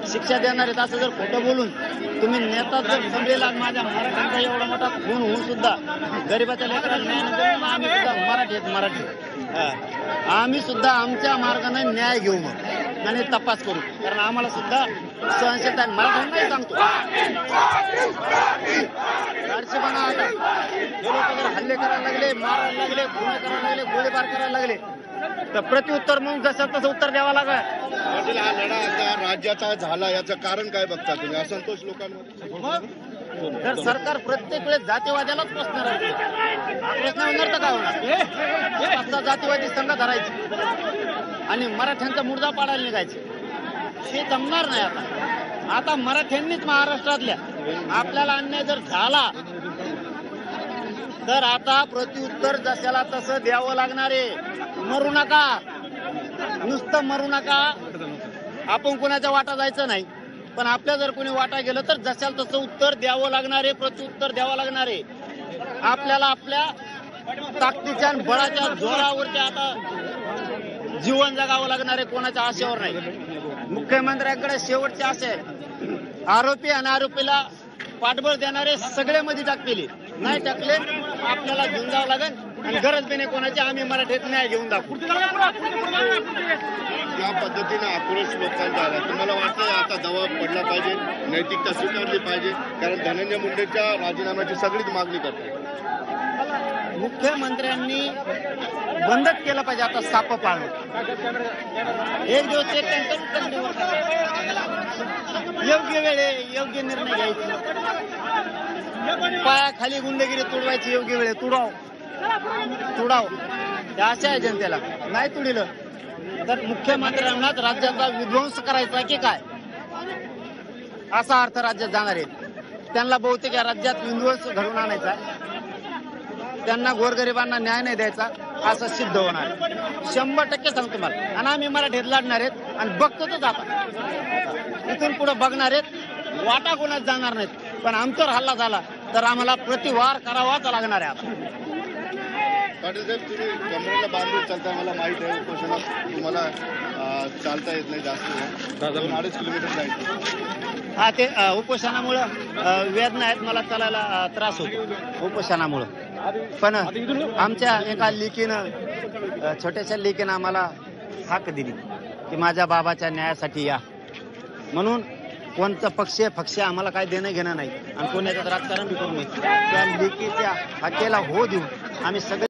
शिक्षा देणार आहेत असं जर खोटं बोलून तुम्ही नेता जर समजेला माझ्या मराठ्यांचा एवढा मोठा खून होऊन सुद्धा गरिबाच्या लेकराला न्याय आम्ही सुद्धा मराठी आम्ही सुद्धा आमच्या मार्गाने न्याय घेऊ मग आणि तपास करू, कारण आम्हाला सुद्धा सहनशीलता आहे. मराठ्यांनाही सांगतो गाडसेपणा आता जे लोक जर हल्ले करायला लागले, मारायला लागले, खून करायला लागले, गोळीबार करायला लागले तर प्रत्युत्तर म्हणून जसं तसं उत्तर द्यावं लागेल. पाटील, हा लढा आता राज्याचा झाला, याचं कारण काय बघता तुम्ही? असंतोष लोकांमध्ये जर सरकार प्रत्येक वेळेस जातीवाद्यालाच प्रश्न राहते, प्रश्न होणार तर काय होणार? जातीवादी संघ धरायची आणि मराठ्यांचा मुर्दा पाडायला निघायचे, हे जमणार नाही. आता मराठ्यांनीच महाराष्ट्रातल्या आपल्याला अन्याय जर झाला तर आता प्रत्युत्तर जशाला तसं द्यावं लागणार आहे. मरू नका, नुसतं मरू नका. आपण कोणाच्या वाटा जायचं नाही, पण आपल्या जर कोणी वाटा गेलं तर जशाला तसं उत्तर द्यावं लागणार आहे, प्रत्युत्तर द्यावं लागणार आहे. आपल्याला आपल्या ताकदीच्या आणि बळाच्या जोरावरती आता जीवन जगावं लागणार आहे, कोणाच्या आशेवर नाही. मुख्यमंत्र्यांकडे शेवटची आशा आहे, आरोपी आणि आरोपीला पाठबळ देणारे सगळे मध्ये टाकलेले नाही टाकले, आपल्याला घेऊन जावं लागेल आणि गरज बी नाही कोणाची. आम्ही मराठीत न्याय घेऊन दाखवू. या पद्धतीने आक्रोश लोकांचा आला, तुम्हाला वाटतं आता दबाव पडला पाहिजे, नैतिकता स्वीकारली पाहिजे? कारण धनंजय मुंडेच्या राजीनाम्याची सगळीच मागणी करते. मुख्यमंत्र्यांनी बंदच केलं पाहिजे आता साप पाळणं. एक दिवस एक योग्य वेळे योग्य निर्णय घ्यायचे, पायाखाली गुंडगिरी तुडवायची, योग्य वेळे तुडाव अशा आहे जनतेला. नाही तुडिलं तर मुख्यमंत्र्यांनाच राज्याचा विध्वंस करायचा की काय, असा अर्थ राज्यात जाणार आहे. त्यांना बहुतेक या राज्यात विध्वंस घडवून आणायचा, त्यांना गोरगरिबांना न्याय नाही द्यायचा असं सिद्ध होणार. 100% सांगतो तुम्हाला. आणि आम्ही मराठीत लढणार आहेत आणि बघतोच आता इथून पुढे बघणार आहेत. वाटा कोणाच जाणार नाहीत, पण आमच्यावर हल्ला झाला तर आम्हाला प्रतिवार करावाच लागणार आहे. आता पाटील साहेब, तुम्ही कमरेला बांधून चालता, मला माहित आहे. उपोषणात तुम्हाला चालता येत नाही जास्त, 2-2.5 किलोमीटर जायचं. हा, ते उपोषणामुळं वेदना आहेत, मला चालायला त्रास होतो उपोषणामुळं. पण आमच्या एका लेकीनं, छोट्याशा लेकीनं आम्हाला हाक दिली की माझ्या बाबाच्या न्यायासाठी या म्हणून. कोणतं पक्ष आम्हाला काय देणं घेणं नाही आणि कोणाचं राजकारण बी करू नये. त्या लेकीच्या हाकेला हो देऊन आम्ही सगळे